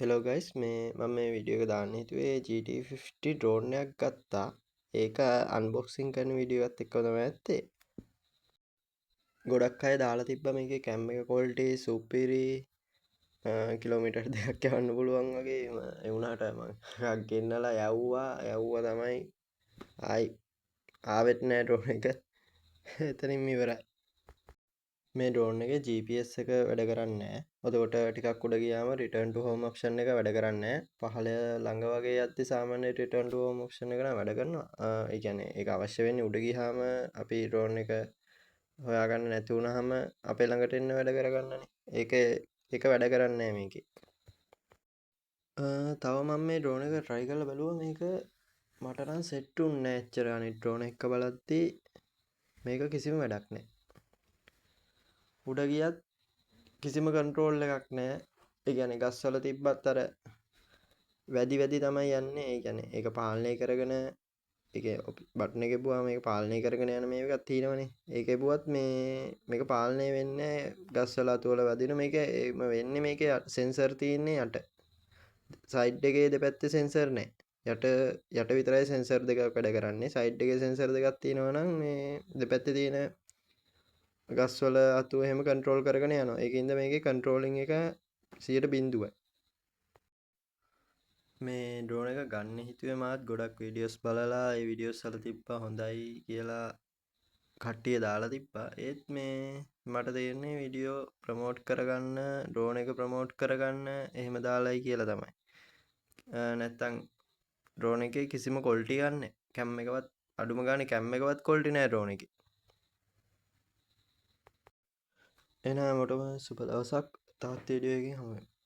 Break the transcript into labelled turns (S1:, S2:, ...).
S1: Hello guys මම මේ video එක දාන්න හිතුවේ GT50 ඩ්‍රෝන් එකක් ගත්තා. ඒක අන්බොක්සිං කරන වීඩියෝ එකත් එක්ක තමයි ඇත්තේ. ගොඩක් අය දාලා තිබ්බා මේකේ කැම් එක ක්වොලිටි සුපිරි කිලෝමීටර් 2ක් යවන්න පුළුවන් වගේ. ඒ වුණාට මම එකක් ගෙන්නලා යවුවා තමයි ආවෙත් නෑ ඩ්‍රෝන් එක. එතනින්ම ඉවරයි. මේ ඩ්‍රෝන් එකේ GPS එක වැඩ කරන්නේ නැහැ. එතකොට ටිකක් උඩ ගියාම return to home option එක වැඩ කරන්නේ නැහැ. පහළ ළඟ වගේ යද්දි සාමාන්‍ය return to home option එක නම් වැඩ කරනවා. ඒ කියන්නේ ඒක අවශ්‍ය වෙන්නේ උඩ ගියාම අපි ඩ්‍රෝන් එක හොයාගන්න නැති වුනහම අපේ ළඟට එන්න වැඩ කරගන්නනේ. ඒක වැඩ කරන්නේ නැහැ මේකේ. තව මම මේ ඩ්‍රෝන් එක try කරලා බැලුවා. මේක මට නම් සෙට් උන්නේ නැහැ එච්චර. අනිත් ඩ්‍රෝන් එක බලද්දි මේක කිසිම වැඩක් නැහැ. උඩ ගියත් කිසිම කන්ට්‍රෝල් එකක් නැහැ. ඒ කියන්නේ ගස්වල තිබ්බත් අර වැඩි තමයි යන්නේ. ඒ කියන්නේ ඒක පාලනය කරගෙන ඒකේ බටන් එක එපුවාම මේක පාලනය කරගෙන යන මේකක් තියෙනවනේ. ඒක එපුවත් මේක පාලනය වෙන්නේ ගස්වල අතුවල වදින මේක වෙන්නේ මේකේ සෙන්සර් තියෙන්නේ යට. සයිඩ් එකේ දෙපැත්තේ සෙන්සර් නැහැ. යට විතරයි සෙන්සර් දෙකක් වැඩ කරන්නේ. සයිඩ් එකේ සෙන්සර් දෙකක් තියෙනවා නම් මේ දෙපැත්තේ තියෙන ගස්වල අතු එහෙම කන්ට්‍රෝල් කරගෙන යනවා. ඒකින්ද මේකේ කන්ට්‍රෝලින් එක 0.0යි. මේ ඩ්‍රෝන් එක ගන්න හිතුවේ මාත් ගොඩක් වීඩියෝස් බලලා ඒ වීඩියෝස් වල තිබ්බා හොඳයි කියලා කට්ටිය දාලා තිබ්බා. ඒත් මේ මට තේරෙන්නේ වීඩියෝ ප්‍රමෝට් කරගන්න ඩ්‍රෝන් එක ප්‍රමෝට් කරගන්න එහෙම දාලායි කියලා තමයි. නැත්තම් ඩ්‍රෝන් එකේ කිසිම ක්වොලිටි එකක් නැහැ. කැම් එකවත් අඩුම ගානේ කැම් එකවත් ක්වොලිටි නැහැ ඩ්‍රෝන් එකේ. එහෙනම් මොටම සුබ දවසක්. තවත් වීඩියෝ එකකින් හමු වෙමු.